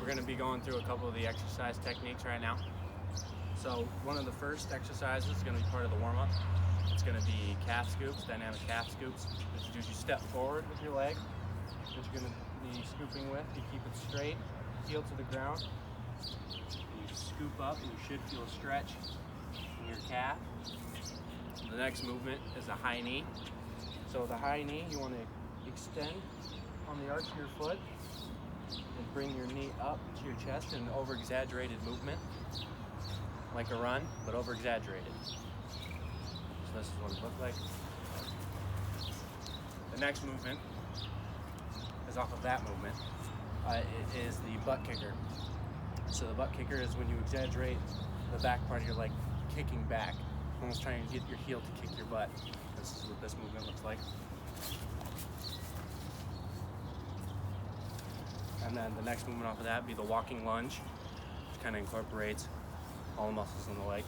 We're going to be going through a couple of the exercise techniques right now. So one of the first exercises is going to be part of the warm-up. It's going to be calf scoops, dynamic calf scoops. What you do is you step forward with your leg. What you're going to be scooping with, you keep it straight, heel to the ground. And you scoop up and you should feel a stretch in your calf. The next movement is a high knee. So with a high knee, you want to extend on the arch of your foot and bring your knee up to your chest in an over-exaggerated movement, like a run, but over-exaggerated. So this is what it looks like. The next movement is off of that movement. It is the butt kicker. So the butt kicker is when you exaggerate the back part of your leg kicking back, almost trying to get your heel to kick your butt. This is what this movement looks like. And then the next movement off of that would be the walking lunge, which kind of incorporates all the muscles in the leg.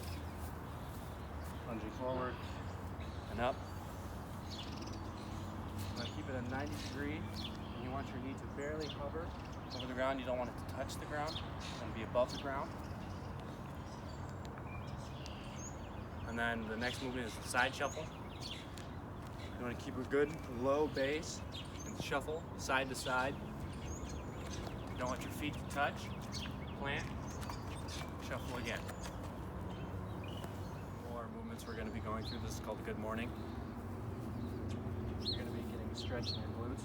Lunging forward and up. You want to keep it at 90 degrees, and you want your knee to barely hover over the ground. You don't want it to touch the ground. It's going to be above the ground. And then the next movement is the side shuffle. You want to keep a good low base and shuffle side to side. You don't want your feet to touch. Plant, shuffle again. More movements we're going to be going through. This is called Good Morning. You're going to be getting a stretch in your glutes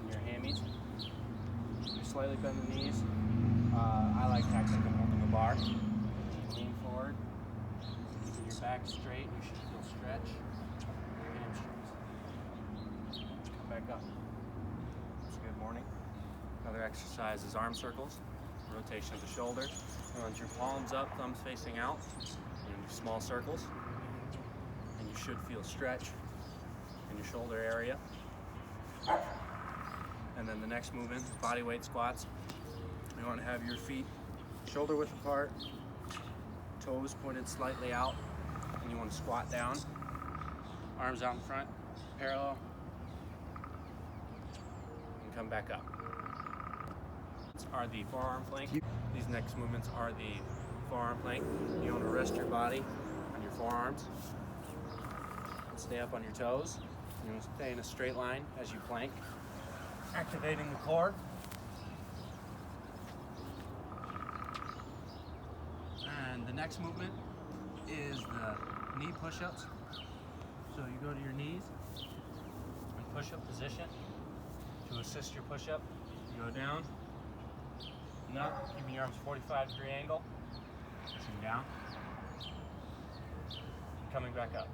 and your hammies. You slightly bend the knees. I like tactic of holding a bar. Lean forward. Keeping your back straight. You should feel stretch in your hamstrings. Come back up. It's a good morning. Another exercise is arm circles. Rotation of the shoulder. You want your palms up, thumbs facing out. And do small circles. And you should feel stretch in your shoulder area. And then the next movement is body weight squats. You want to have your feet shoulder width apart, toes pointed slightly out, and you want to squat down. Arms out in front, parallel, and come back up. These are the forearm plank. These next movements are the forearm plank. You want to rest your body on your forearms. Stay up on your toes. You want to stay in a straight line as you plank, activating the core. And the next movement is the knee push-ups. So you go to your knees in push-up position. To assist your push-up, you go down and up, keeping your arms 45-degree angle, pushing down, coming back up.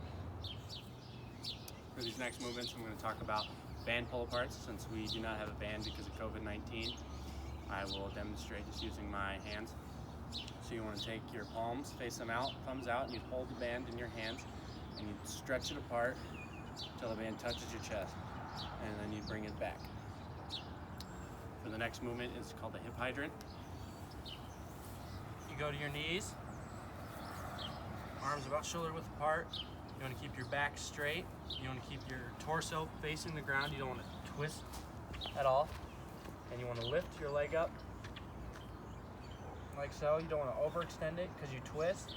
For these next movements, I'm going to talk about band pull-aparts. Since we do not have a band because of COVID-19, I will demonstrate just using my hands. So you want to take your palms, face them out, thumbs out, and you hold the band in your hands, and you stretch it apart until the band touches your chest, and then you bring it back. For the next movement, it's called the hip hydrant. You go to your knees, arms about shoulder width apart. You want to keep your back straight. You want to keep your torso facing the ground. You don't want to twist at all. And you want to lift your leg up like so. You don't want to overextend it because you twist.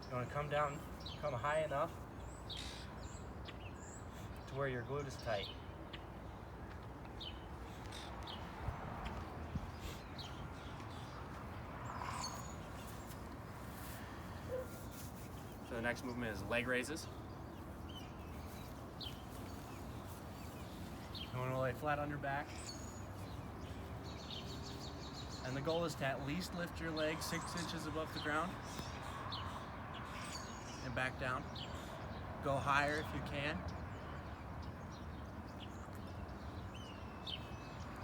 You want to come down, come high enough to where your glute is tight. So the next movement is leg raises. You want to lay flat on your back. And the goal is to at least lift your leg 6 inches above the ground. And back down. Go higher if you can.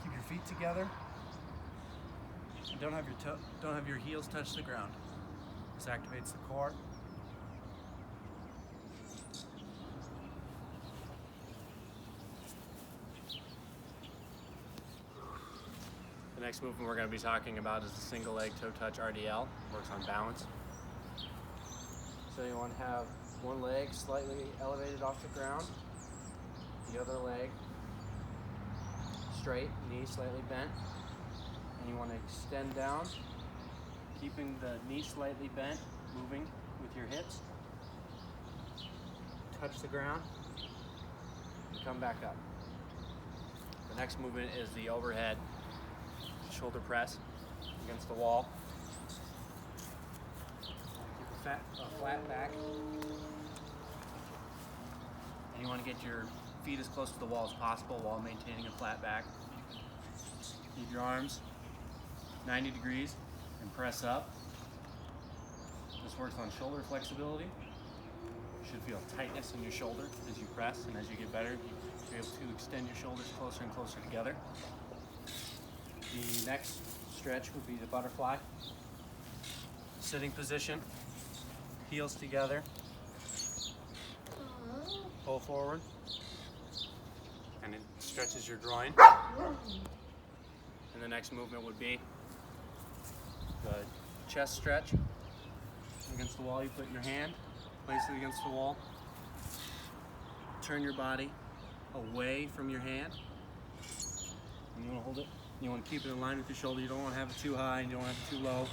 Keep your feet together. And don't have your heels touch the ground. This activates the core. The next movement we're going to be talking about is the single leg toe touch RDL. Works on balance. So you want to have one leg slightly elevated off the ground, the other leg straight, knee slightly bent, And you want to extend down, keeping the knee slightly bent, moving with your hips. Touch the ground and come back up. The next movement is the overhead shoulder press against the wall. Keep a flat back. And you want to get your feet as close to the wall as possible while maintaining a flat back. Keep your arms 90 degrees and press up. This works on shoulder flexibility. You should feel tightness in your shoulder as you press, and as you get better, you're able to extend your shoulders closer and closer together. The next stretch would be the butterfly. Sitting position, heels together, pull forward, and it stretches your groin. And the next movement would be the chest stretch. Against the wall, you put your hand, place it against the wall, turn your body away from your hand, and you want to hold it. You want to keep it in line with your shoulder. You don't want to have it too high and you don't want to have it too low.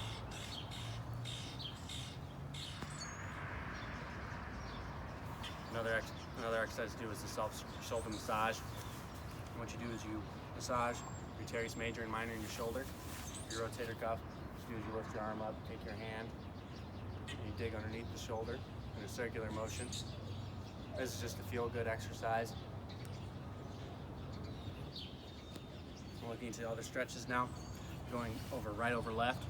Another exercise to do is the self-shoulder massage. And what you do is you massage your teres major and minor in your shoulder, your rotator cuff. What you do is you lift your arm up, take your hand, and you dig underneath the shoulder in a circular motion. This is just a feel-good exercise. I'm looking into other stretches now, going over right over left.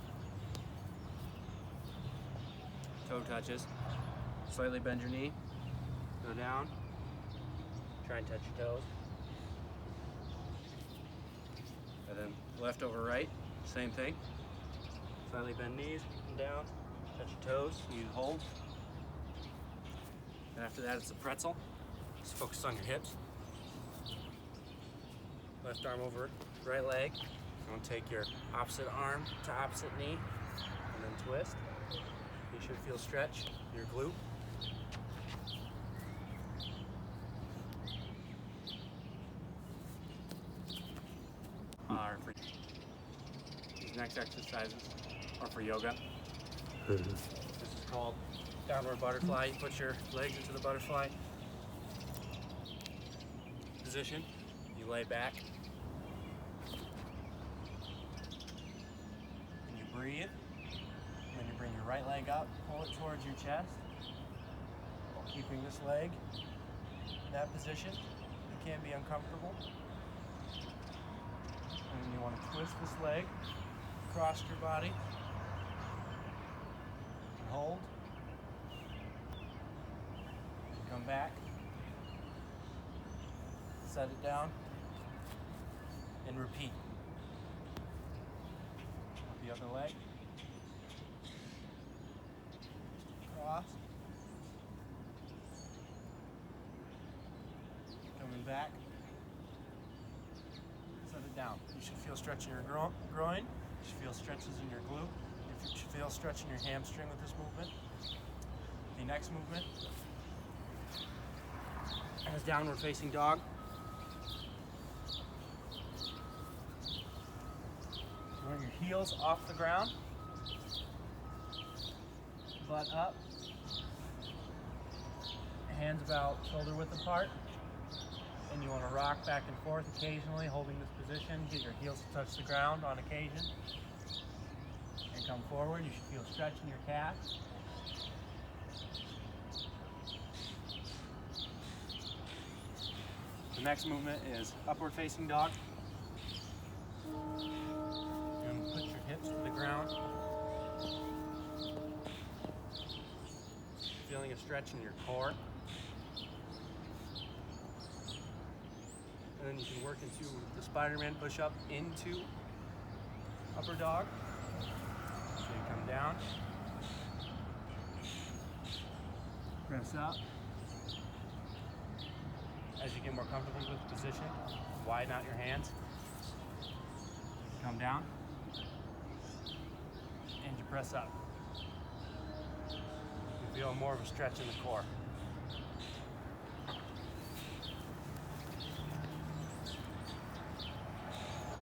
Toe touches. Slightly bend your knee. Go down. Try and touch your toes. And then left over right, same thing. Slightly bend knees, down, touch your toes, you hold. And after that, it's a pretzel. Just focus on your hips. Left arm over right leg. You want to take your opposite arm to opposite knee, and then twist. You should feel stretch in your glute. These next exercises are for yoga. This is called downward butterfly. You put your legs into the butterfly position. You lay back. And you breathe. And then you bring your right leg up, pull it towards your chest. Keeping this leg in that position. It can be uncomfortable. And you want to twist this leg across your body. And hold. And come back. Set it down. And repeat. The other leg. Cross. Coming back. Set it down. You should feel stretch in your groin. You should feel stretches in your glute. You should feel stretch in your hamstring with this movement. The next movement is downward facing dog. You want your heels off the ground, butt up, hands about shoulder width apart. And you want to rock back and forth occasionally, holding this position. Get your heels to touch the ground on occasion. And come forward. You should feel stretch in your calves. The next movement is upward facing dog. You're going to put your hips to the ground. Feeling a stretch in your core. And then you can work into the Spider-Man push-up into upper dog. So you come down, press up. As you get more comfortable with the position, widen out your hands. Come down, and you press up. You feel more of a stretch in the core.